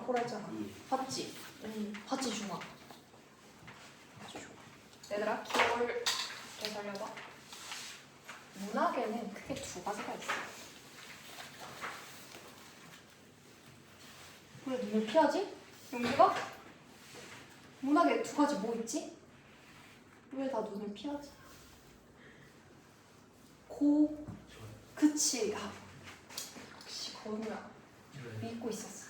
보라 했잖아. 봤지? 봤지 준아. 얘들아 기호를 잘 살려봐. 문학에는 크게 두 가지가 있어. 왜 눈을 피하지? 용기가? 문학에 두 가지 뭐 있지? 왜 다 눈을 피하지? 그치. 아, 역시 고은우야. 믿고 있었어.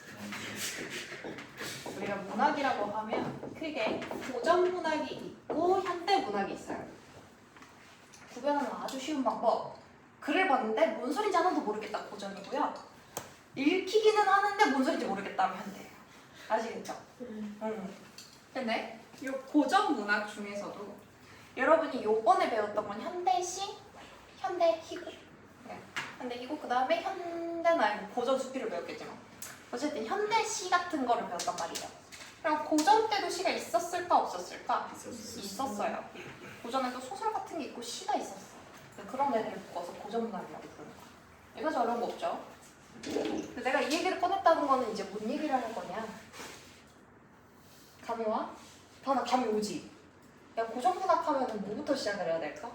우리가 문학이라고 하면 크게 고전 문학이 있고 현대 문학이 있어요. 구별하는 아주 쉬운 방법. 글을 봤는데 뭔 소리인지 하나도 모르겠다 고전이고요. 읽히기는 하는데 뭔 소리인지 모르겠다면 현대예요. 아시겠죠? 근데 이 고전 문학 중에서도 여러분이 요번에 배웠던 건 현대시, 현대희곡. 네. 현대희곡 그 다음에 현대나 고전 수필을 배웠겠지만 어쨌든 현대시 같은 거를 배웠단 말이에요. 그럼 고전 때도 시가 있었을까 없었을까? 있었어요. 고전에도 소설 같은 게 있고 시가 있었어. 그런 애들을 묶어서 고전 문학이라고 부르는 거야. 이거지 어려운 거 없죠? 근데 내가 이 얘기를 꺼냈다는 거는 이제 뭔 얘기를 할 거냐? 감이 와? 다나 감이 오지? 야 고전 문학 하면은 뭐부터 시작을 해야 될까?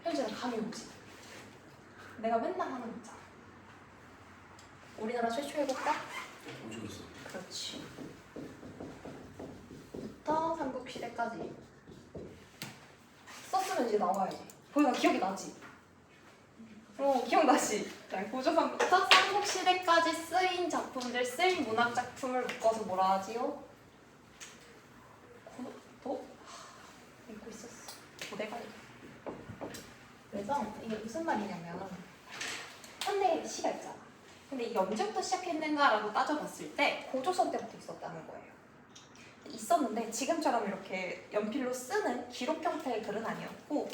현재는 감이 오지? 내가 맨날 하는 거 있잖아. 우리나라 최초 해볼까? 오죽했어. 그렇지. 부터 삼국시대까지 썼으면 이제 나와야지. 보이가 기억이 나지? 기억나지? 자, 고조선부터 삼국시대까지 쓰인 작품들, 쓰인 문학 작품을 묶어서 뭐라 하지요? 읽고 있었어. 고대가 그래서 이게 무슨 말이냐면 현대에 시가 있잖아. 근데 이게 언제부터 시작했는가라고 따져봤을 때 고조선 때부터 있었다는 거예요. 있었는데 지금처럼 이렇게 연필로 쓰는 기록 형태의 글은 아니었고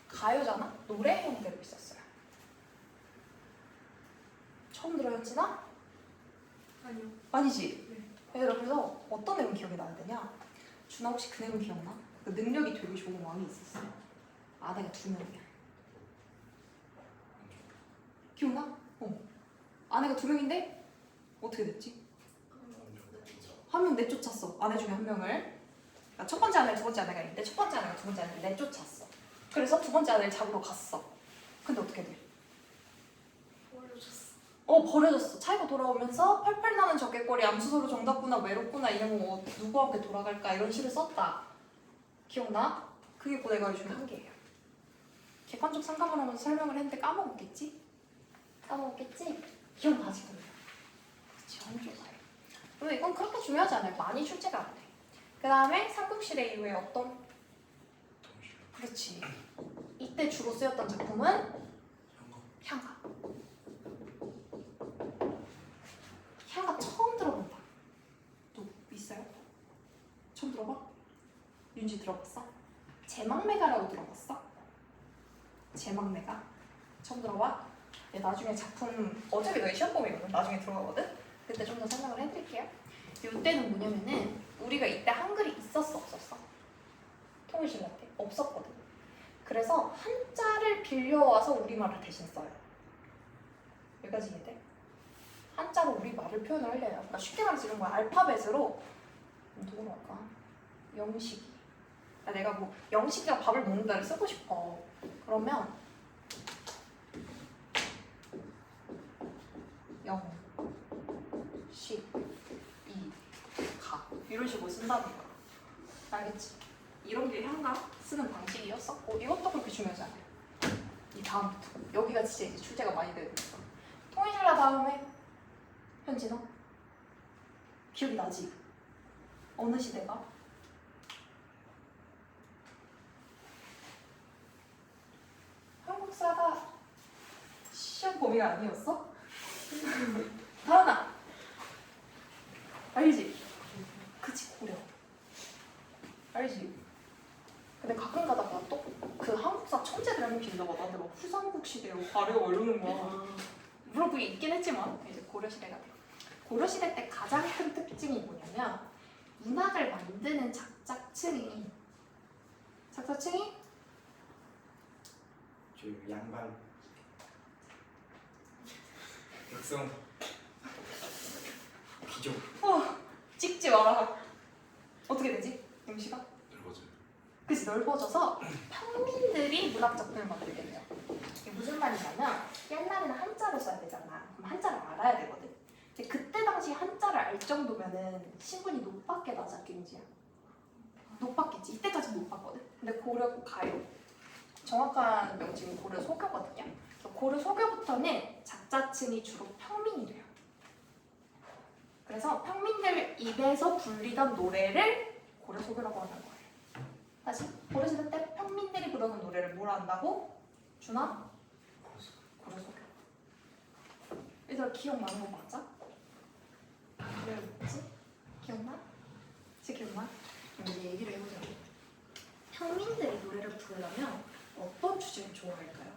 가요잖아? 노래 형태로 있었어요. 처음 들어 현진아? 아니요. 아니지? 네. 얘들아 그래서 어떤 내용 기억이 나야 되냐? 준아 혹시 그 내용 기억나? 그 능력이 되게 좋은 왕이 있었어. 아내가 2명이야. 기억나? 아내가 2명인데 어떻게 됐지? 한 명 내쫓았어. 아내 중에 한 명을. 그러니까 첫 번째 아내, 두 번째 아내가 있는데 첫 번째 아내가 두 번째 아내를 내쫓았어. 그래서 두 번째 아내를 잡으러 갔어. 근데 어떻게 돼? 버려졌어. 버려졌어. 차이가 돌아오면서 펄펄 나는 적개꼬리 암수소로 정답구나 외롭구나 이런 거 누구와 함께 돌아갈까 이런 시를 썼다. 기억나? 그게 고대가요 중에 한 개예요. 객관적 상감을 하면서 설명을 했는데 까먹었겠지? 기억나지? 그치, 한조사예요. 근데 이건 그렇게 중요하지 않아요. 많이 출제가 안 돼. 그 다음에 삼국시대 이후에 어떤? 그렇지. 이때 주로 쓰였던 작품은 향가. 향가 처음 들어본다. 누구 있어요? 처음 들어봐? 윤지 들어봤어? 제망매가라고 들어봤어? 제망매가? 처음 들어봐? 네, 나중에 작품 어차피 너희 시험 보면 나중에 들어가거든? 그때 좀 더 설명을 해드릴게요. 이때는 뭐냐면은 우리가 이때 한글이 있었어 없었어? 통일신라 때 없었거든. 그래서 한자를 빌려와서 우리말을 대신 써요. 여기까지 이해돼? 한자로 우리말을 표현을 하려요. 그러니까 쉽게 말해서 이런 거야. 알파벳으로 누구로 할까? 영식이. 내가 뭐 영식이가 밥을 먹는다를 쓰고 싶어. 그러면 영, 식, 이, 가 이런 식으로 쓴다는 거야. 알겠지? 이런 게 향가 쓰는 방식이었었고 이것도 그렇게 중요하지 않아요. 이 다음부터 여기가 진짜 이제 출제가 많이 되고 있어. 통일신라 다음에 현진아? 기억이 나지? 어느 시대가? 한국사가 시험 범위가 아니었어? 다은아 알지? 그치 고려 알지? 근데 가끔 가다가 또 그 한국사 천재들 한 명씩 있나 봐. 나한테 막 후삼국 시대요 가려 이러는 거야. 물론 그게 있긴 했지만 이제 고려 시대가 돼. 고려 시대 때 가장 큰 특징이 뭐냐면 문학을 만드는 작자층이 저 양반 백성 찍죠. 찍지 마라. 어떻게 되지? 임시가? 넓어져요. 그치, 넓어져서 평민들이 문학 작품을 만들게 돼요. 이게 무슨 말이냐면 옛날에는 한자로 써야 되잖아. 그럼 한자를 알아야 되거든. 근데 그때 당시 한자를 알 정도면은 신분이 높았게 나자, 김지야. 높았겠지. 이때까지 높았거든. 근데 고려 가요. 정확한 명칭은 고려 소교거든요. 그래서 고려 소교부터는 작자층이 주로 평민이래요. 그래서 평민들 입에서 불리던 노래를 고려 소교라고 하는 거예요. 다시 고려시대 때 평민들이 부르는 노래를 뭐라 한다고? 준아? 고려 소교. 얘들아 기억나는 거 맞아? 왜 뭐지? 기억나? 진짜 기억나? 그럼 이제 얘기를 해보자고. 평민들이 노래를 부르려면 어떤 주제를 좋아할까요?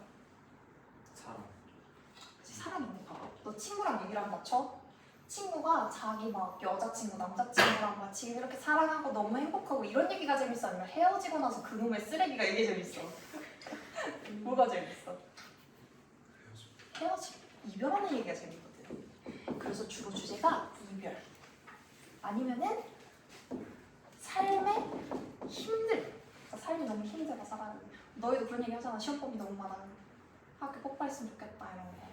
사람. 그치, 사람인데 봐봐. 너 친구랑 얘기를 한다 쳐? 친구가 자기 막 여자친구, 남자친구랑 같이 이렇게 사랑하고 너무 행복하고 이런 얘기가 재밌어? 아니면 헤어지고 나서 그놈의 쓰레기가 이게 재밌어? 뭐가 재밌어? 헤어지. 이별하는 얘기가 재밌거든. 그래서 주로 주제가 이별. 아니면은 삶의 힘들. 그러니까 삶이 너무 힘들어 살아가는. 너희도 그런 얘기 하잖아. 시험 범위 너무 많아. 학교 폭발했으면 좋겠다 이런 거.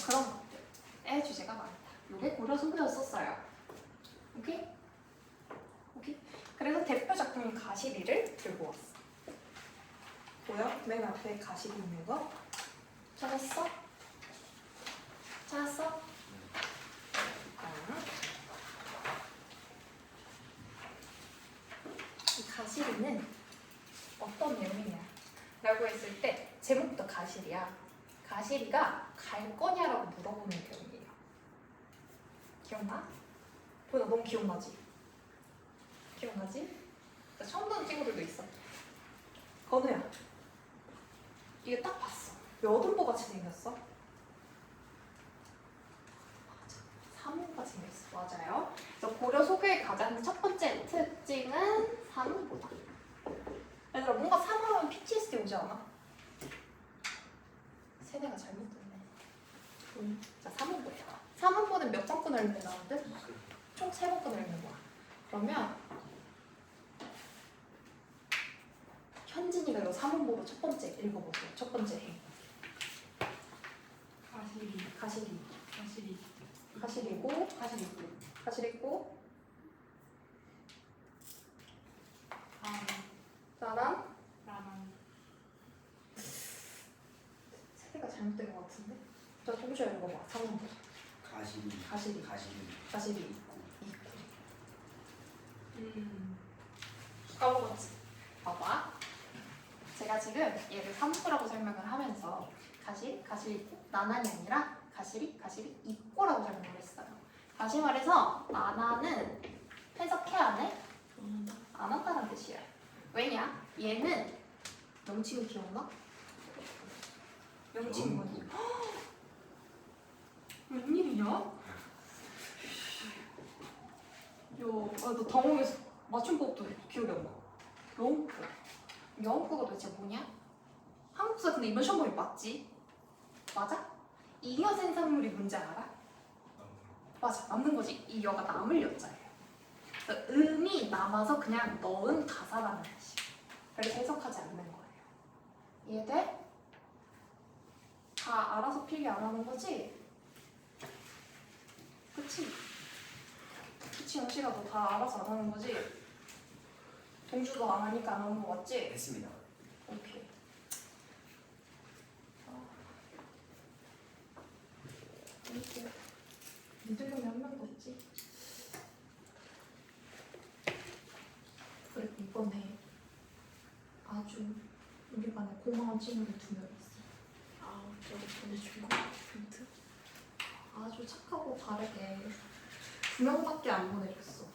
그런 것들의 주제가 많다. 이게 고려 소교였었어요. 오케이? 오케이? 그래서 대표 작품인 가시리를 들고 왔어. 보여? 맨 앞에 가시리 있는 거? 찾았어? 찾았어? 이 가시리는 어떤 내용이냐? 라고 했을 때 제목부터 가시리야. 가시리가 갈 거냐라고 물어보는 내용이에요. 기억나? 보다 너무 기억나지? 기억나지? 나 처음 듣는 친구들도 있어. 건우야, 이게 딱 봤어. 왜 어둠보 같이 생겼어? 맞아, 사문같이 생겼어. 맞아요. 그래서 고려 소교의 가장 첫 번째 특징은 사문보다. 얘들아, 뭔가 사문하면 PTSD 오지 않아? 세대가 잘못됐네. 자, 사문보예요. 사문보는 몇 번권을 읽는 나오는데? 총 3번권을 읽는 거야. 그러면 현진이가 이거 사문보로 첫 번째 읽어보세요. 첫 번째 해. 가시리. 가시리고 나랑 세대가 잘못된 것 같은데? 자, 동시에 읽어봐. 사문보. 가시리. 있고. 까먹었지? 봐봐. 제가 지금 얘를 사문보라고 설명을 하면서 가시리 있고 나난이 아니라 가시리 있고라고 설명을 했어요. 다시 말해서 나나는 해석해야 해? 안 한다는 뜻이야. 왜냐? 얘는 명칭이 기억나? 명칭 뭐니? 웬일이냐? 너 당황해서 맞춤법도 기억이 안 나. 영어표. 영어표가 도대체 뭐냐? 한국사 근데 이번 시험 범위 맞지? 맞아? 잉여 생산물이 뭔지 알아? 맞아, 남는 거지. 이 여가 남을 여자예요. 그래서 음이 남아서 그냥 넣은 가사라는 뜻이야. 그래서 해석하지 않는 거예요. 이해돼? 다 알아서 필기 안 하는 거지? 그치? 영식아, 너 다 알아서 안 하는 거지? 동주도 안 하니까 안 하는 거 맞지? 했습니다. 오케이. 이렇게 믿을 놈이 한 명도 없지? 그리고 이번에 아주 우리 반에 고마운 친구들 2명 있어. 저기 보내준 거 빈트? 아주 착하고 바르게 2명밖에 안 보내줬어.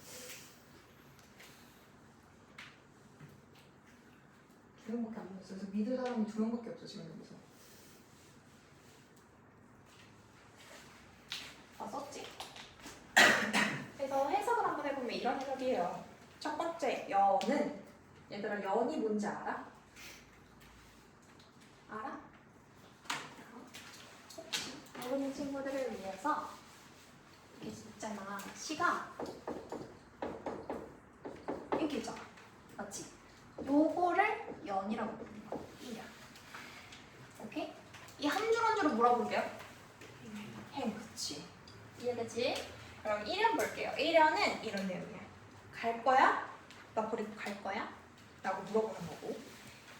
2명밖에 안 보냈어. 그래서 믿을 사람이 2명밖에 없어 지금 여기서. 다 썼지? 그래서 해석을 한번 해보면 이런 해석이에요. 첫 번째, 연은 얘들아 연이 뭔지 알아? 알아? 모르는 친구들을 위해서 이렇게 있잖아. 시가 이렇게 있잖아. 맞지? 요거를 연이라고 부르는 거야. 1연. 오케이? 이 한 줄 한 줄을 뭐라고 부를게요? 행. 그치? 이해되지? 그럼 1연 볼게요. 1연은 이런 내용이야. 갈 거야? 나 버리고 갈 거야? 라고 물어보는 거고,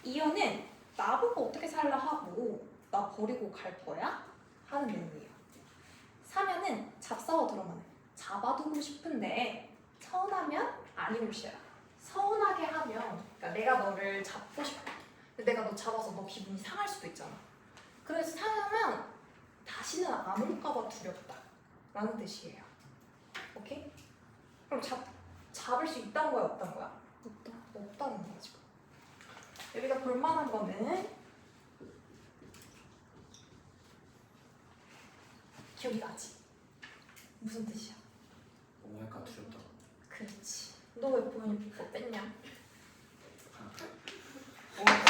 2연은 나보고 어떻게 살라 하고 나 버리고 갈 거야? 하는 내용이에요. 3연은 잡사워 들어가는 잡아두고 싶은데 서운하면 아니고 싫어. 서운하게 하면 그러니까 내가 너를 잡고 싶어. 근데 내가 너 잡아서 너 기분이 상할 수도 있잖아. 그래서 상하면 다시는 안 올까봐 두렵다 라는 뜻이에요. 오케이? 그럼 잡을 수 있다는 거야 없다는 거야? 없다는 거야 지금. 여기가 볼만한 거는 기억이 나지? 무슨 뜻이야? 오해가 두렵다. 그렇지. 너 왜 보현이 뭐 뺐냐? 오해가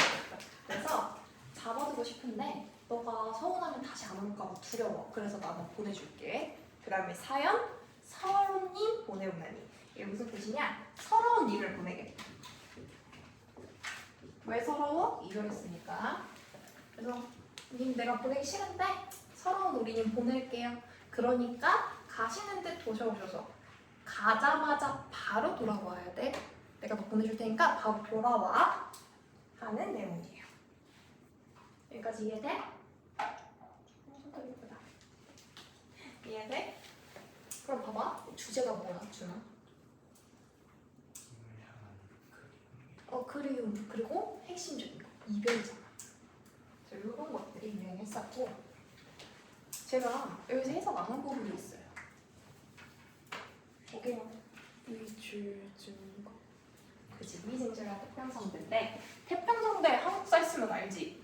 그래서 잡아두고 싶은데 너가 서운하면 다시 안 올까 봐 두려워. 그래서 나는 보내줄게. 그 다음에 사연 서로님 보내오나니. 이게 무슨 뜻이냐? 서러운 님을 보내겠다. 왜 서러워? 이별했으니까. 그래서 님 내가 보내기 싫은데 서러운 우리 님 보낼게요. 그러니까 가시는 데 도셔오셔서 가자마자 바로 돌아와야 돼. 내가 너 보내줄 테니까 바로 돌아와 하는 내용이에요. 여기까지 이해돼? 손톱 예쁘다. 이해돼? 그럼 봐봐. 주제가 뭐야, 준아? 힘을 향한 그리움. 그리고 핵심적인 거. 이별이잖아. 그래서 이런 것들이 유행했었고, 제가 여기서 해석 안 한 부분이 있어요. 보게요. 위줄 증거. 그치, 위생제랑 태평성대인데 태평성대 한국사 있으면 알지?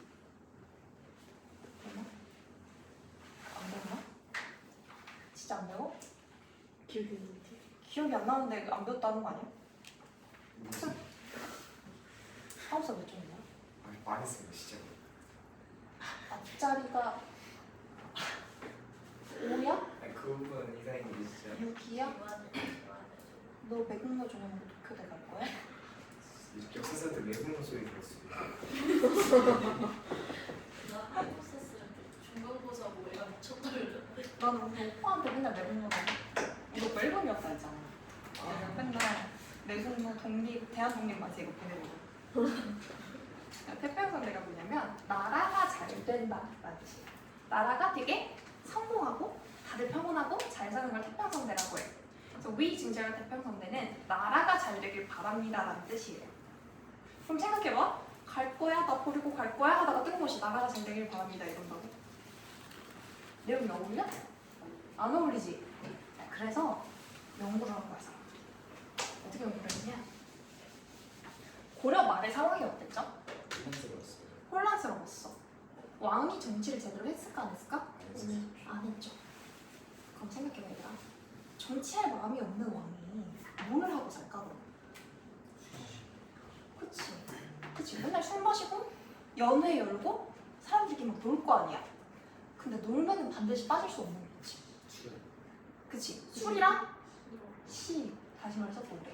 되나? 안 되나? 진짜 안 배워? 기억이 있는데. 기억이 안 나는데 안 배웠다는 거 아니야? 무슨 한국사 몇 점이야? 망했어요 진짜. 앞자리가 5야? 아니, 그 부분 이상인데 진짜 6이야? 너 외국어 좋아하는 거 도쿄대 갈 거야? 역사쌤한테 외국어 소리 들었어요. 나 한국 썼을 때 중간고사 뭐 애가 미쳤다는데 나는 우리 오빠한테 맨날 외국어 이거 멜번이었다 했잖아. 내가 맨날 내국어 독립, 대한독립마저 이거 보내고. 태평성대가 뭐냐면 나라가 잘 된다 라는 뜻이야. 나라가 되게 성공하고 다들 평온하고 잘 사는 걸 태평성대라고 해. 그래서 위증절 태평성대는 나라가 잘 되길 바랍니다 라는 뜻이에요. 그럼 생각해봐. 갈 거야? 나 버리고 갈 거야? 하다가 뜬금없이 나라가 잘 되길 바랍니다 이런다고. 내용이 어울려? 안 어울리지? 그래서 연구를 한 거야. 어떻게 연구를 했냐? 고려 말의 상황이 어땠죠? 혼란스러웠어요. 혼란스러웠어. 왕이 정치를 제대로 했을까 안 했을까? 안 했어요. 안 했죠. 그럼 생각해봐 얘들아. 정치할 마음이 없는 왕이 뭘 하고 살까 그럼? 그치? 그치? 맨날 술 마시고 연회 열고 사람들끼리 막 놀 거 아니야. 근데 놀면은 반드시 빠질 수 없는 거지. 출연. 그치? 술이랑 시, 다시 말해서 노래.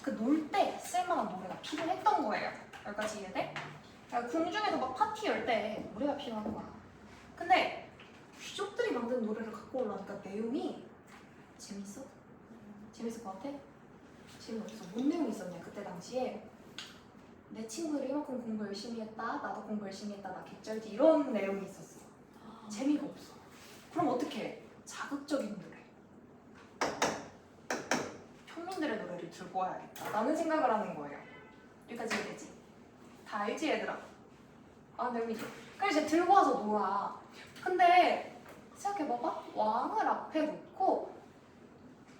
그 놀 때 쓸만한 노래가 필요했던 거예요. 여기까지 이해돼? 그러니까 궁중에서 막 파티 열 때 노래가 필요한 거야. 근데 귀족들이 만든 노래를 갖고 올라니까 내용이 재밌어? 재밌을 것 같아? 재미없어. 뭔 내용이 있었냐 그때 당시에 내 친구들이 이만큼 공부 열심히 했다, 나도 공부 열심히 했다, 나 개쩔지 이런 내용이 있었어. 재미가 없어. 그럼 어떻게 해? 자극적인 노래, 평민들의 노래를 들고 와야겠다 라는 생각을 하는 거예요. 여기까지 이해되지? 다 알지 얘들아? 아 내용이지? 그래서 이제 들고 와서 놀아. 근데 생각해봐봐. 왕을 앞에 놓고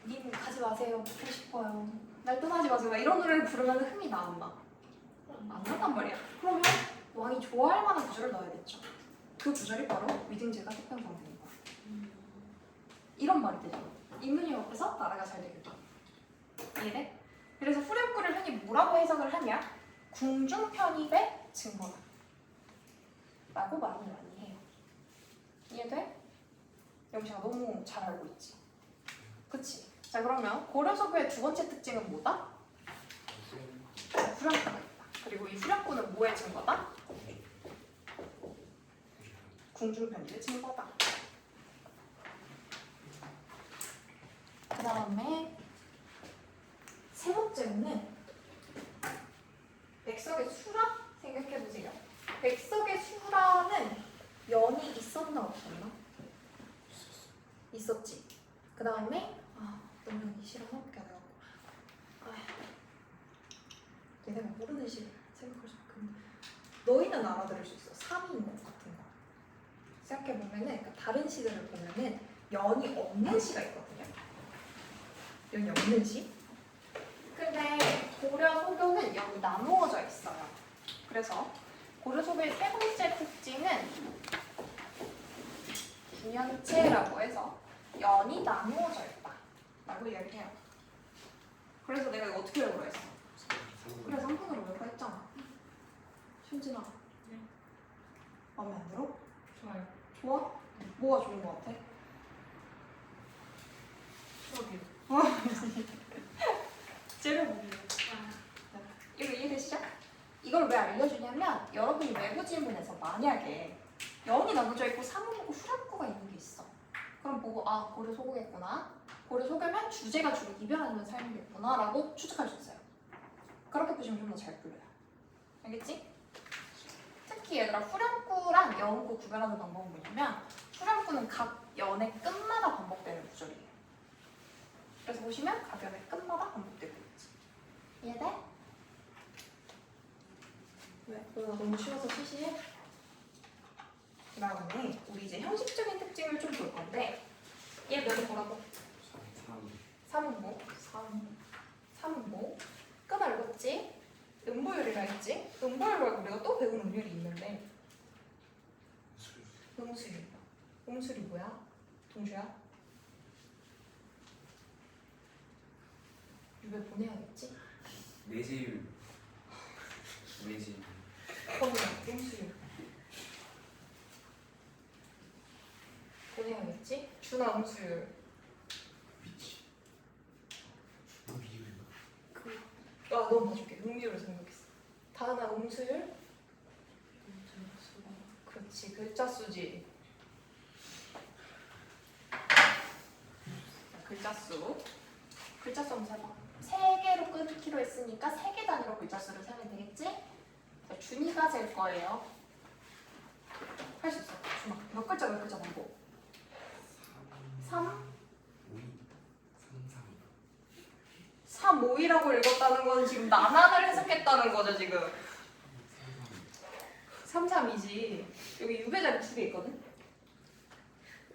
님 가지 마세요, 먹고 싶어요, 날 떠나지 마세요 이런 노래를 부르면 흥이 나 안 나? 안 난단 말이야. 그러면 왕이 좋아할 만한 구절을 넣어야겠죠. 그 구절이 바로 위증제가 태평성대인 거야. 이런 말이 되잖아. 임금님 앞에서 나라가 잘 되겠다. 이해돼? 그래서 후렴구를 흔히 뭐라고 해석을 하냐? 궁중 편입의 증거다 라고 말을 많이 해요. 이해돼? 영식아 너무 잘 알고 있지? 그치? 자 그러면 고려 소교의 두 번째 특징은 뭐다? 후렴구가 있다. 그리고 이 후렴구는 뭐의 증거다? 궁중편지의 증거다. 그 다음에 세 번째는 백석의 수라 생각해보세요. 백석의 수라는 연이 있었나 없었나? 있었지. 그 다음에 너무 이 시간 해볼게 안 해갖고 내가 모르는 시를 생각할 수 있는데 너희는 알아들을 수 있어. 3인 것 같은 거 생각해보면은 그러니까 다른 시들을 보면은 연이 없는 시가 있거든요. 연이 없는 시. 근데 고려 소교는 연이 나누어져 있어요. 그래서 고려 소교의 세 번째 특징은 구연체라고 해서 연이 나누어져 있다 라고 이야기를 해요. 그래서 내가 이거 어떻게 외우라 했어? 그래 3분으로 외우라 했잖아. 신진아 네. 마음에 안 들어? 좋아요. 좋아? 뭐가 좋은 거 같아? 수업이요. 째려보기로. 이거 이해되시죠? 이걸 왜 알려주냐면 여러분이 외부 질문에서 만약에 연이 나눠져 있고 사문이고 후렴구가 있는 게 있어. 그럼 보고 고려 소고겠구나. 고려 소교면 주제가 주로 이별하는 삶이겠구나 라고 추측할 수 있어요. 그렇게 보시면 좀 더 잘 풀려요. 알겠지? 특히 얘들아 후렴구랑 연구 구별하는 방법은 뭐냐면 후렴구는 각 연의 끝마다 반복되는 구절이에요. 그래서 보시면 각 연의 끝마다 반복되고 있지. 이해돼? 왜? 너가 너무 쉬워서 시시해? 그 다음에 우리 이제 형식적인 특징을 좀 볼 건데 얘 몇을 보라고? 3음모 까말렸지? 음보율이라 했지? 음보율 말고 우리가 또 배운 음률이 있는데 음수율. 음수율이 뭐야? 동주야? 유배 보내야겠지? 내지율. 거기야 음수율 보내야겠지? 준아 음수율 넌 봐줄게. 음률을 생각했어. 다은아 음수율? 그렇지 글자 수지. 글자 수 한번 세봐. 3개로 끊기로 했으니까 3개 단위로 글자 수를 세면 되겠지? 자, 준이가 셀 거예요. 할 수 있어. 준아 몇 글자 반복? 3 5이라고 읽었다는 건 지금 나난을 해석했다는 거죠 지금. 3, 3이지. 여기 유배자리 2개 있거든?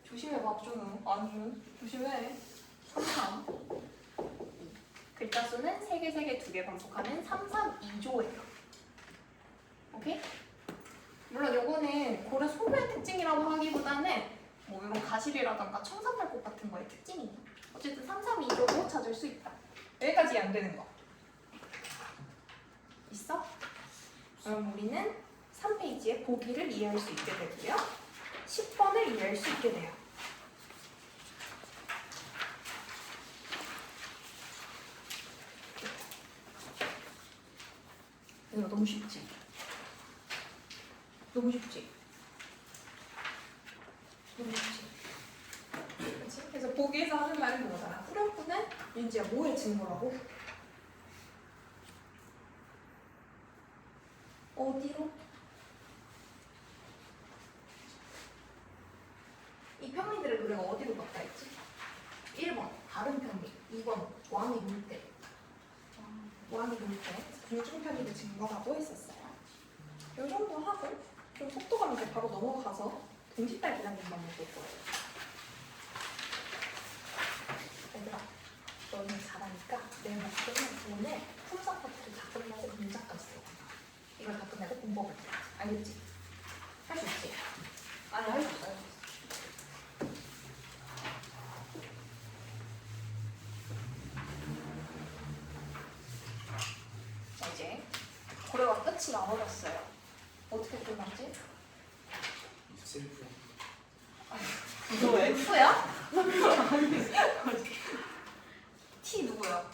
조심해 박준우. 안준 조심해. 3, 3 글자 수는 3개, 3개, 2개 반복하는 3, 3, 2조예요. 오케이? 물론 요거는 고려 소교의 특징이라고 하기보다는 뭐 이런 가실이라던가 청산발꽃 같은 거의 특징이에요. 어쨌든 3, 3, 2조도 찾을 수 있다. 여기까지 안 되는 거 있어? 그럼 우리는 3페이지에 보기를 이해할 수 있게 되고요. 10번을 이해할 수 있게 돼요. 이거 너무 쉽지? 너무 쉽지? 그치? 그래서 보기에서 하는 말은 그거잖아. 후렴구는 윤지야 뭐의 증거라고? 어디로? 이 평민들의 노래가 어디로 갔다 했지? 1번 다른 평민, 2번 왕이 놀 때. 왕이 놀 때 궁중편의의 증거라고 했었어요. 이 정도 하고 좀 속도감 있게 바로 넘어가서 동시달 기장님만 볼 거예요. 얘들아, 너는 잘하니까 내일 목표는 오늘 품사 파트를 다 끝내고 문장까지 써. 이걸 다 끝내고 공법을 해. 알겠지? 할 수 있지? 아니, 할 수 있어. 자, 이제 고려가 끝이 나버렸어요. 어떻게 끝났지? 셀프. 너 F야? 아니, 뭐야?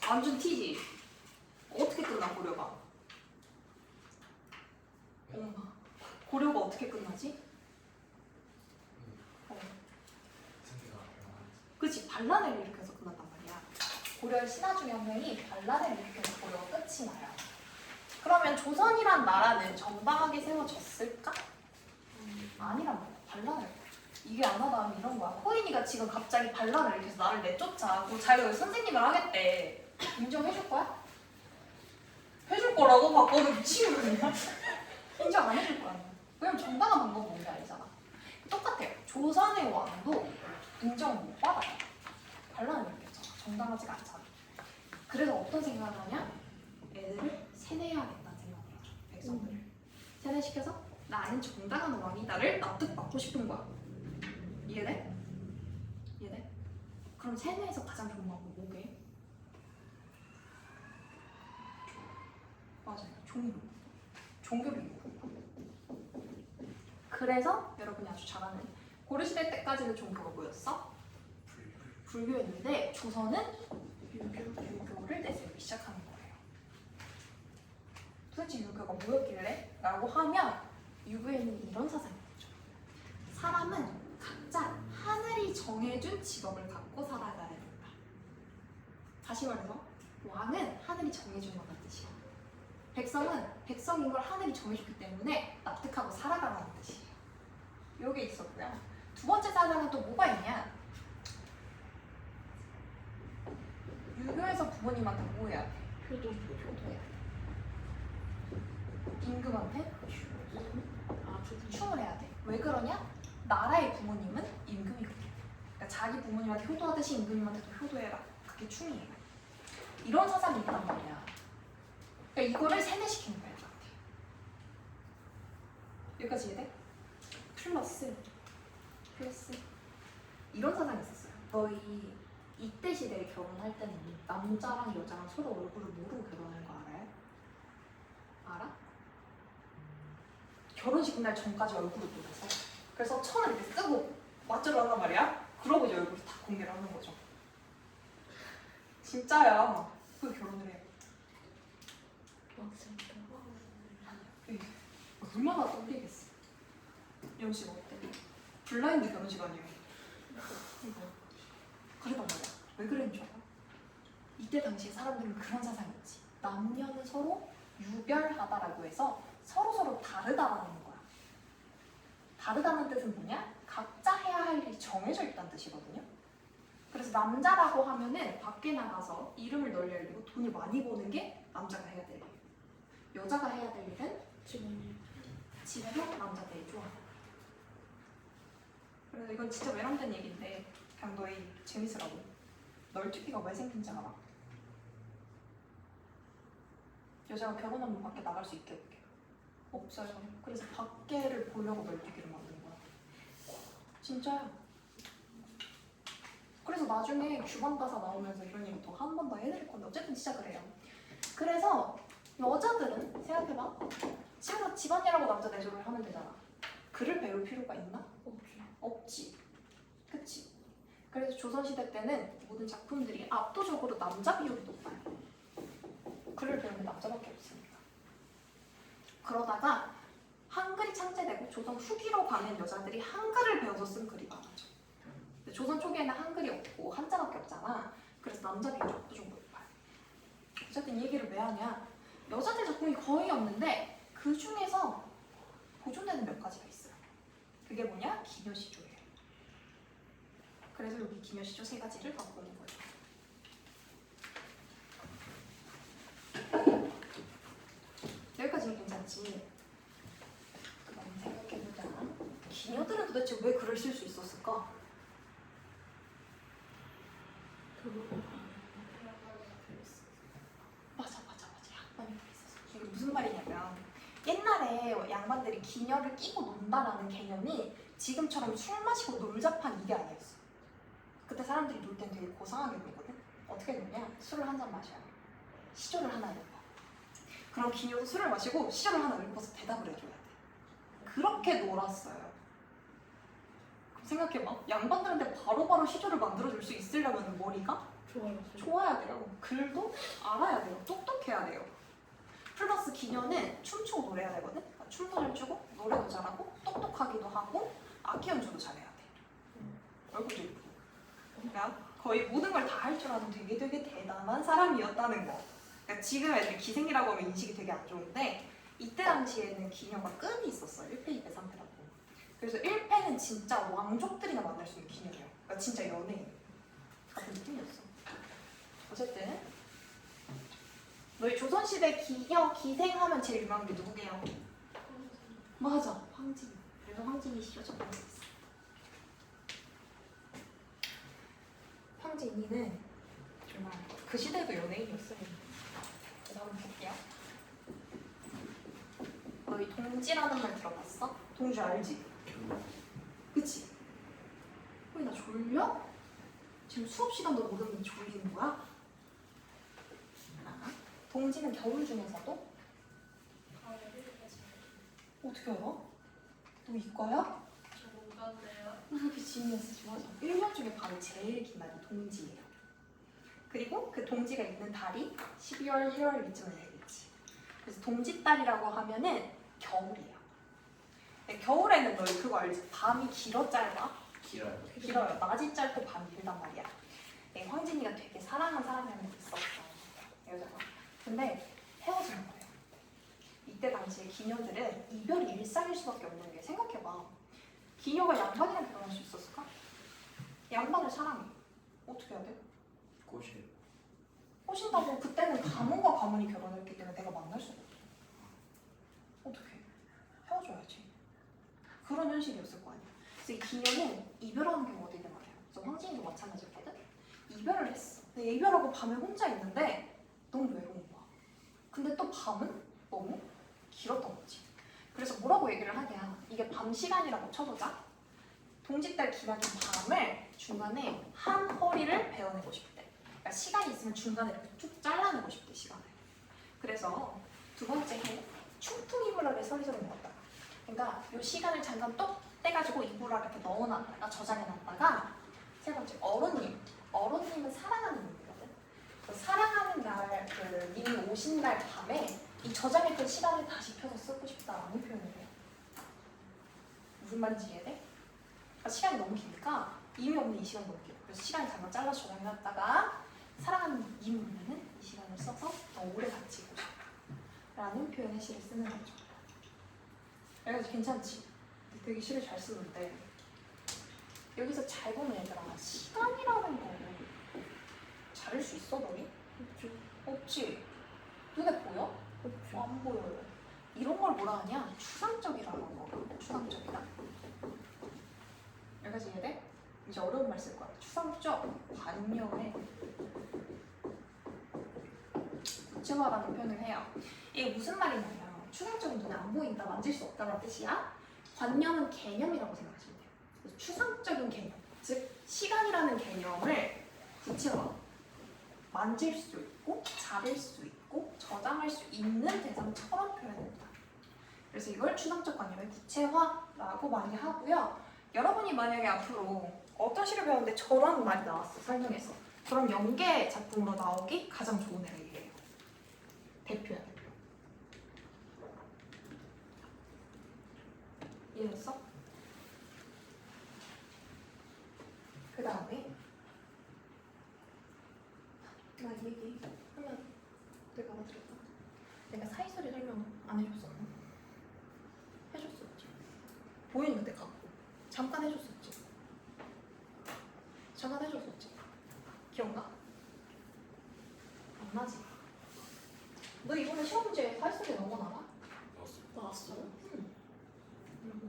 안 준 티지? 어떻게 끝나 고려가? 어머나 고려가 어떻게 끝나지? 상태가 얼마나 그치 반란을 일으켜서 끝났단 말이야. 고려의 신하 중에 한 명이 반란을 일으켜서 고려가 끝이 나요. 그러면 조선이란 나라는 정당하게 세워졌을까? 아니란 말이야. 반란을. 이게 안 하다 하면 이런 거야. 호인이가 지금 갑자기 반란을 일으켜서 나를 내쫓아. 그리고 자기가 선생님을 하겠대. 인정해줄 거야? 해줄 거라고? 바꿔도 미친 거 아니야? 인정 안 해줄 거야. 왜냐면 정당한 방법은 뭔지 알잖아. 똑같아요. 조선의 왕도 인정 못 받아요. 반란을 일으켰잖아. 정당하지가 않잖아. 그래서 어떤 생각을 하냐? 애들을 세뇌해야겠다는 생각을 하죠. 백성들을. 세뇌시켜서 나는 정당한 왕이다를 납득받고 싶은 거야. 이해돼? 이해돼? 그럼 세뇌에서 가장 좋은 방법은 뭐게? 맞아요. 종교를 이루는 거. 그래서 여러분이 아주 잘 아는 고려시대 때까지는 종교가 뭐였어? 불교였는데 조선은 유교를 내세우기 시작하는 거예요. 도대체 유교가 뭐였길래? 라고 하면 유교에는 이런 사상이 있죠. 사람은 각자 하늘이 정해준 직업을 갖고 살아가야 된다. 다시 말해서 왕은 하늘이 정해준 거란 뜻이야. 백성은 백성인 걸 하늘이 정해줬기 때문에 납득하고 살아가라는 뜻이에요. 요게 있었고요. 두 번째 사상은 또 뭐가 있냐? 유교에서 부모님한테 뭐 해야 돼? 효도해야 돼. 임금한테 충을 해야 돼. 왜 그러냐? 나라의 부모님은 임금이거든. 그러니까 자기 부모님한테 효도하듯이 임금님한테도 효도해라. 그게 충이에요. 이런 사상이 있단 말이야. 그러니까 이거를 세뇌시키는 거야, 나한테. 여기까지 이해돼? 플러스 이런 사상이 있었어요. 너희 이때 시대에 결혼할 때는 남자랑 여자랑 서로 얼굴을 모르고 결혼하는 거 알아요? 알아? 결혼식 날 전까지 얼굴을 모르서 그래서 천을 이렇게 쓰고 맞추러 한단 말이야? 그러고 이제 얼굴을 다 공개를 하는 거죠. 진짜야. 그 결혼을 해요. 얼마나 떨리겠어. 연식 어때? 블라인드 결혼식 아니에요? 그랬단 말이야. 왜 그랬는 줄 알아? 이때 당시에 사람들은 그런 사상이었지. 남녀는 서로 유별하다라고 해서 서로 다르다라는 거야. 다르다는 뜻은 뭐냐? 각자 해야 할 일이 정해져 있다는 뜻이거든요. 그래서 남자라고 하면은 밖에 나가서 이름을 널리 알리고 돈이 많이 버는 게 남자가 해야 될 일. 여자가 해야 될 일은 집에서 남자들이 좋아하는 거야. 그래서 이건 진짜 외람된 얘기인데 그냥 너희 재밌으라고. 널뛰기가 왜 생긴지 알아? 여자가 결혼하면 밖에 나갈 수 있게 해볼게. 없어요. 그래서 밖에를 보려고 널뛰기를 만든 거야. 진짜야. 그래서 나중에 규방가사 나오면서 이런 얘기 또 한 번 더 해드릴 건데 어쨌든 진짜 그래요. 그래서 여자들은 생각해봐. 집에서 집안일하고 남자 내조를 하면 되잖아. 글을 배울 필요가 있나? 없지. 그치? 그래서 조선시대 때는 모든 작품들이 압도적으로 남자 비율이 높아요. 글을 배우는 남자밖에 없으니까. 그러다가 한글이 창제되고 조선 후기로 가는 여자들이 한글을 배워서 쓴 글이 많아져. 근데 조선 초기에는 한글이 없고 한자밖에 없잖아. 그래서 남자 비율이 압도적으로 높아요. 어쨌든 이 얘기를 왜 하냐? 여자들 작품이 거의 없는데 그 중에서 보존되는 몇 가지가 있어요. 그게 뭐냐? 기녀시조예요. 그래서 여기 기녀시조 3가지를 갖고 오는 거예요. 여기까지는 괜찮지? 그 다음 생각해보자. 기녀들은 도대체 왜 글을 쓸 수 있었을까? 맞아. 양반이 그랬었어. 이게 무슨 말이냐면 옛날에 양반들이 기녀를 끼고 논다라는 개념이 지금처럼 술 마시고 놀자판 이게 아니었어. 그때 사람들이 놀 땐 되게 고상하게 놀거든. 어떻게 놀냐? 술을 한 잔 마셔요. 시조를 하나 읊어. 그럼 기녀도 술을 마시고 시조를 하나 읊어서 대답을 해줘야 돼. 그렇게 놀았어요. 생각해봐. 양반들한테 바로바로 시조를 만들어줄 수 있으려면 머리가 좋아요. 좋아야 돼요. 글도 알아야 돼요. 똑똑해야 돼요. 플러스 기녀는 춤추고 노래해야 되거든. 그러니까 춤도 잘 추고 노래도 잘하고 똑똑하기도 하고 악기 연주도 잘해야 돼. 얼굴도 예쁘고. 그러니까 거의 모든 걸 다 할 줄 아는 되게 대단한 사람이었다는 거. 그러니까 지금 애들이 기생이라고 하면 인식이 되게 안 좋은데 이때 당시에는 기녀가 끈이 있었어요. 1패, 2패, 3패라고. 그래서 1패는 진짜 왕족들이나 만날 수 있는 기녀예요. 그러니까 진짜 연예인 같은 느낌이었어. 어쨌든 너희 조선시대 기녀 기생하면 제일 유명한 게 누구게요? 맞아, 황진. 그래서 황진이 씨가 적당히 있어. 황진이는 정말 그 시대에도 연예인이었어요. 그래서 한번 볼게요. 너희 동지라는 말 들어봤어? 동지 알지? 그치? 왜 나 졸려? 지금 수업 시간도 모르는데 졸리는 거야? 하나. 동지는 겨울 중에서도 어떻게 알아? 너 이과야? 저 뭔가인데요. 이렇게 지니어스 맞아. 1년 중에 밤이 제일 긴 날이 동지예요. 그리고 그 동지가 있는 달이 12월, 1월 이쯤에 되겠지. 그래서 동지달이라고 하면은 겨울이에요. 네, 겨울에는 너희 그거 알지? 밤이 길어 짧아? 길어요. 길어요. 낮이 짧고 밤이 길단 말이야. 네, 황진이가 되게 사랑한 사람이 한 명 있었어. 여자가. 근데 헤어지는 거예요. 이때 당시에 기녀들은 이별이 일상일 수밖에 없는 게 생각해봐. 기녀가 양반이랑 결혼할 수 있었을까? 양반을 사랑해. 어떻게 해야 돼? 꽃이에요. 꼬신다고 그때는 가문과 가문이 결혼했기 때문에 내가 만날 수가 없어. 어떻게? 헤어져야지. 그런 현실이었을 거 아니야. 그래서 이 기녀는 이별하는 경우가 되게 많아요. 그래서 황진이도 마찬가지였거든. 이별을 했어. 근데 이별하고 밤에 혼자 있는데 너무 외로운 거야. 근데 또 밤은 너무 길었던 거지. 그래서 뭐라고 얘기를 하냐. 이게 밤 시간이라고 쳐보자. 동짓달 기나긴 밤을 중간에 한 허리를 베어내고 싶대. 그러니까 시간이 있으면 중간에 이렇게 쭉 잘라내고 싶대, 시간을. 그래서 두 번째 해 충퉁이불알에 서리서리 넣었다. 그러니까 이 시간을 잠깐 똑 떼가지고 이불알 이렇게 넣어놨다가 저장해놨다가 세 번째 어른님. 어른님은 사랑하는 님이거든. 그 사랑하는 날, 그 님이 오신 날 밤에 이 저장했던 시간을 다시 펴서 쓰고 싶다라는 표현을 해요. 무슨 말인지 이해돼? 그러니까 시간이 너무 기니까 이미 없는 이 시간이 너무 길어. 그래서 시간이 잠깐 잘라서 저장해놨다가 사랑하는 님이 오면은 이 시간을 써서 더 오래 같이 있고 싶다 라는 표현의 시를 쓰는 거죠. 그래서 괜찮지? 되게 시를 잘 쓰는데 여기서 잘 보면 얘들아 시간이라는 거를 자를 수 있어 너희? 없죠. 없지? 눈에 보여? 없죠. 안 보여요. 이런 걸 뭐라 하냐? 추상적이라는 거. 추상적이다. 여기까지 이해돼? 이제 어려운 말 쓸 거야. 추상적 관념의 구체화라는 표현을 해요. 이게 무슨 말이냐면 추상적인 눈에 안 보인다, 만질 수 없다는 뜻이야. 관념은 개념이라고 생각하시면 돼요. 그래서 추상적인 개념, 즉 시간이라는 개념을 구체화, 만질 수 있고 자를 수 있고 저장할 수 있는 대상처럼 표현합니다. 그래서 이걸 추상적 관념의 구체화라고 많이 하고요. 여러분이 만약에 앞으로 어떤 시를 배웠는데 저런 말이 나왔어, 설명에서. 그럼 연계 작품으로 나오기 가장 좋은 애가 이게요. 대표야, 대표. 이해됐어? 그 다음에 나 이 얘기 하면 내가 알아들을까? 내가 사이소리 설명 안 해줬었나? 해줬었지. 보이는 그때 갖고 잠깐 해줬었지. 잠깐 해줬었지. 기억나? 안 나지? 너 이번에 시험 문제 사이소리 나온 거 알아? 나왔어요? 물고기.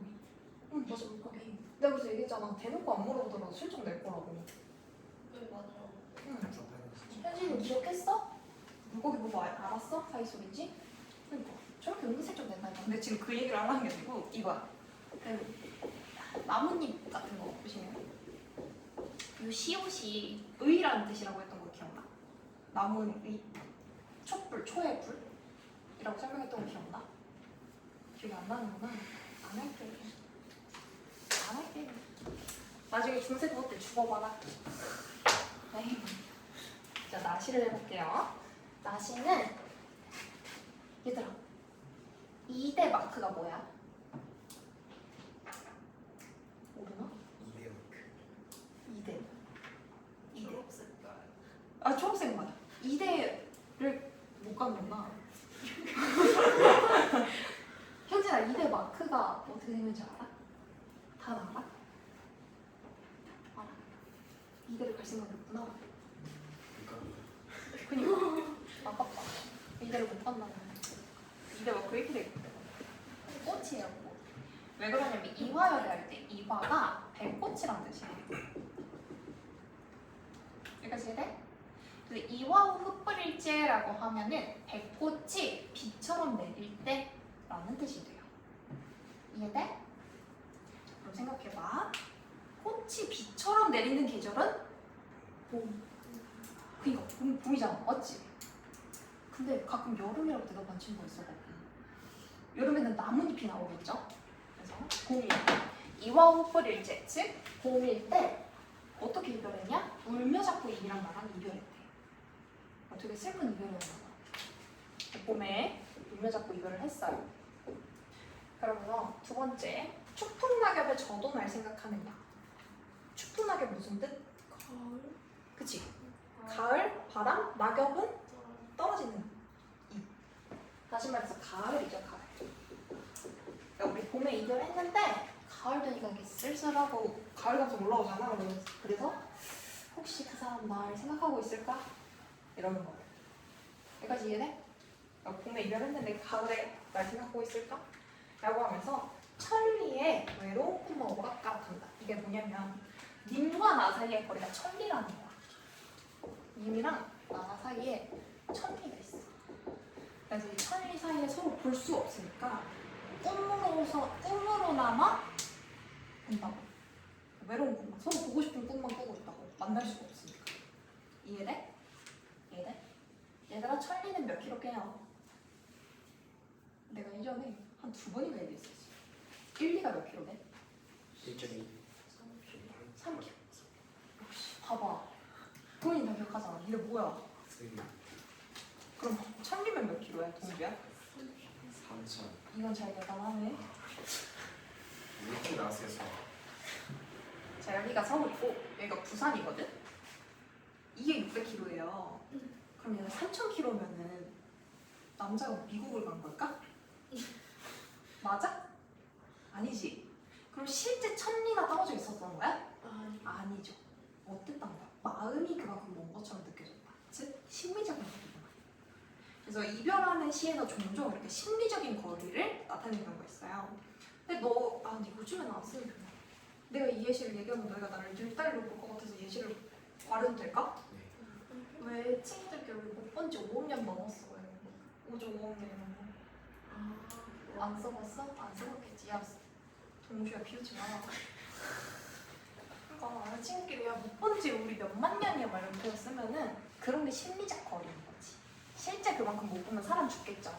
응, 맞아, 물고기. 내가 그래서 얘기했잖아. 대놓고 안 물어보더라도 실적 낼 거라고. 네 맞아. 응. 감사합니다. 현진이 기억했어? 물고기 보고 알았어? 사이소리인지? 그러니까 저렇게 은근슬쩍 낸다니까. 근데 지금 그 얘기를 하려는 게 아니고 이거야. 그 나뭇잎 같은 거 보시면 이 시옷이 의라는 뜻이라고 했던 거 기억나? 나뭇잎, 촛불, 초의 불이라고 설명했던 거 기억나? 기억이 안 나는구나. 안 할게. 안 할게. 나중에 중세 그것 때 죽어봐라. 에이. 자, 나시를 해볼게요. 나시는 얘들아 2대 마크가 뭐야? 모르나? 이대마크. 2대 초록색깔. 아 초록색 맞아. 2대를 못 갖는구나. 현진아 2대 마크가 어떻게 생겼는지 알아? 다 알아? 알아. 2대를 갈 생각이 없구나. 그러니까 그니까 아깝다. 2대를 못 간다는 2대 마크 이렇게 되거든. 꽃이에요 꽃. 왜 그러냐면 이화여대 할 때 이화가 배꽃이란 뜻이에요. 여기까지 이해돼? 그래서 이화후 흩뿌릴지라고 하면은 배꽃이 비처럼 내릴 때라는 뜻이 돼요. 이해돼? 그럼 생각해봐. 꽃이 비처럼 내리는 계절은 봄. 그니까 봄이잖아, 맞지? 근데 가끔 여름이라고 대답한 친구가 있었거든. 여름에는 나뭇잎이 나오겠죠? 그래서 봄이야. 이화후 흩뿌릴지, 즉 봄일 때 어떻게 이별했냐? 울며 잡고 입이랑 나랑 이별했대. 되게 슬픈 이별이었나 봐. 봄에 울며 잡고 이별을 했어요. 그러면 두 번째, 추풍 낙엽에 젖어 날 생각하느냐? 추풍 낙엽 무슨 뜻? 가을? 그치? 가을, 바람, 낙엽은 떨어지는 잎. 다시 말해서 가을이죠, 가을. 그러니까 우리 봄에 이별했는데 가을 되니까 이게 쓸쓸하고 가을 감성 올라오잖아. 그래서 혹시 그 사람 날 생각하고 있을까? 이러는 거예요. 여기까지 이해돼? 그러니까 봄에 이별했는데 가을에 날 생각하고 있을까? 라고 하면서 천리에 외로운 꿈만 오각가락한다. 이게 뭐냐면 님과 나 사이의 거리가 천리라는 거야. 님이랑 나 사이에 천리가 있어. 그래서 이 천리 사이에 서로 볼 수 없으니까 꿈으로나마 본다고. 외로운 꿈만, 서로 보고 싶은 꿈만 꾸고 있다고. 만날 수가 없으니까. 이해돼? 이해돼? 얘들아 천리는 몇 킬로 깨요? 내가 이전에 한 2번인가 얘기했었어. 1, 2가 몇 킬로 돼? 1.2. 3킬로. 역시 봐봐. 동현이 다 기억하잖아. 이게 뭐야? 3개. 그럼 천리면 몇 킬로야? 동주야? 3천. 이건 잘 계산하네. 이렇게 나왔어요. 자 여기가 서울이고 여기가 부산이거든? 이게 600km예요. 그럼 얘가 3000km면은 남자가 미국을 간 걸까? 맞아? 아니지. 그럼 실제 천리가 떨어져 있었던 거야? 아니. 아니죠. 어땠던 거야? 마음이 그만큼 먼 것처럼 느껴졌다. 즉 심리적인 거리구나. 그래서 이별하는 시에서 종종 이렇게 심리적인 거리를 나타내는 경우가 있어요. 근데 근데 요즘에는 안 쓰는 편이야. 내가 이 예시를 얘기하면 너희가 나를 일달로 볼 것 같아서 예시를 말해도 될까? 네. 왜 친구들끼리 우리 못 본 지 5년 넘었어. 5조 5억 년 이런 거. 안 써봤어? 안 써봤겠지. 야, 동주야 비웃지 마. 그러니까 친구끼리 못 본 지 우리 몇만 년이야 막 이렇게 쓰면은 그런 게 심리적 거리인 거지. 실제 그만큼 못 보면 사람 죽겠죠.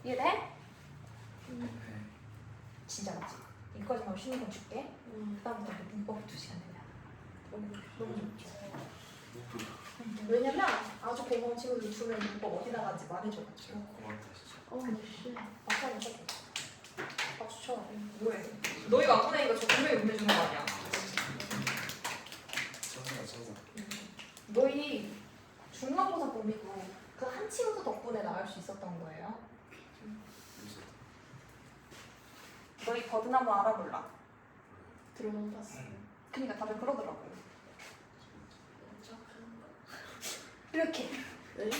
이해돼? 네. 진짜 맞지? 이거까지만 쉬는 건 줄게. 그다음부터 문법 2시간 되면 너무 좋죠. 왜냐면 아주 고마운 친구들 2명 문법 어디다 간지 말해줘가지고. 고맙다 진짜. 박수 한번 쳐줘. 박수 쳐. 뭐해? 너희가 안 보내니까 저 분명히 보내주는 거 아니야? 천사. 너희 중간고사 봄이고 그 한 친구 덕분에 나을 수 있었던 거예요. 무슨? 너희 버드나무 알아볼라. 들어봤어. 그러니까 다들 그러더라고. 연락하는 거? 이렇게. 네?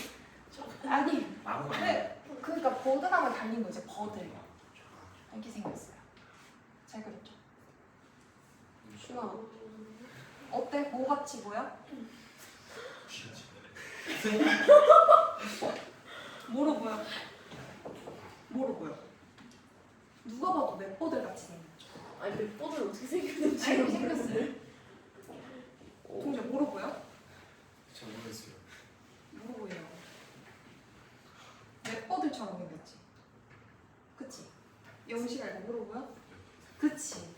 아니. 아무거나. 그러니까 버드나무 달린 거 이제 버들 이렇게 생겼어요. 잘 그렸죠? 준아 어때? 뭐 같이 보여? 뭐로 보여? 뭐로 보여? 누가 봐도 맵버들 같이 생겼죠. 아니 맵보들 어떻게 생겼는지. 이렇게 생겼어요. 동재 뭐로 보여? 잘 모르겠어요. 뭐로 보여요? 맵버들처럼 생겼지. 그치? 영식아 이거 뭐로 보여? 그치?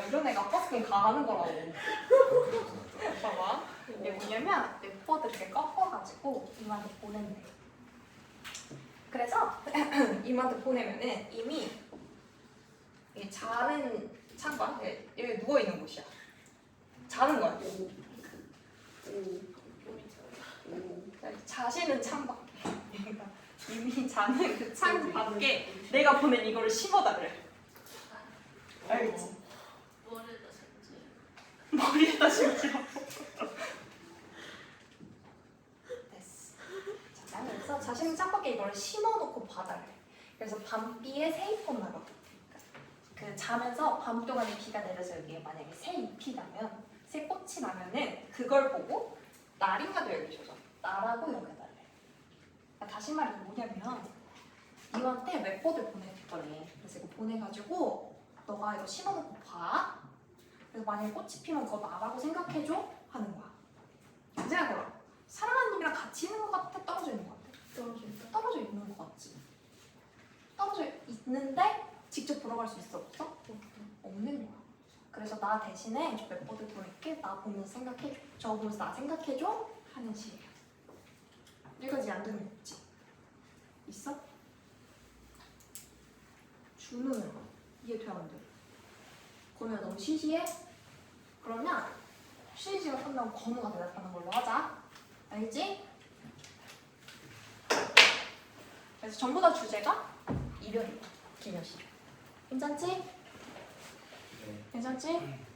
이런 애가 버스킹 가는 거라고. 봐봐. 이게 뭐냐면 웹보드 이렇게 꺾어가지고 이모한테 보낸대. 그래서 이모한테 보내면은 이미 이게 자는 창과 여기 누워 있는 곳이야. 자는 거야. 자시는 창밖에. 그러니까 이미 자는 그 창 밖에 내가 보낸 이거를 심어달래. 알겠지? 머리에다 심지. 머리에다 심지어. 됐어. 자, 그래서 자신은 창밖에 이걸 심어놓고 봐달래. 그래서 밤비에 새 잎 나거든. 그 자면서 밤 동안에 비가 내려서 여기에 만약에 새 잎이 나면 새 꽃이 나면은 그걸 보고 날인가도 여기 줘서 나라고 여겨달래. 그러니까 다시 말해 뭐냐면 이모한테 웹보드 보내줬더래. 그래서 이거 보내가지고 너가 이거 심어놓고 봐. 그래서 만약에 꽃이 피면 그거 나라고 생각해줘 하는 거야. 생각해봐. 사랑하는 님이랑 같이 있는 것 같아? 떨어져 있는 것 같아? 떨어진다. 떨어져 있는 것 같지? 떨어져 있는데 직접 보러 갈 수 있어? 없어? 없는 거야. 그래서 나 대신에 저 웹보드 보낼게. 나 보면서 생각해줘. 저 보면서 나 생각해줘 하는 식이야. 여기까지 안 되는 거 없지? 있어? 주문을 이해돼 안 돼? 그러면 너무 시시해? 그러면 쉬는 시간 끝나고 건우가 대답하는 걸로 하자. 알겠지? 그래서 전부 다 주제가 이별이야. 기녀시. 괜찮지? 네. 괜찮지?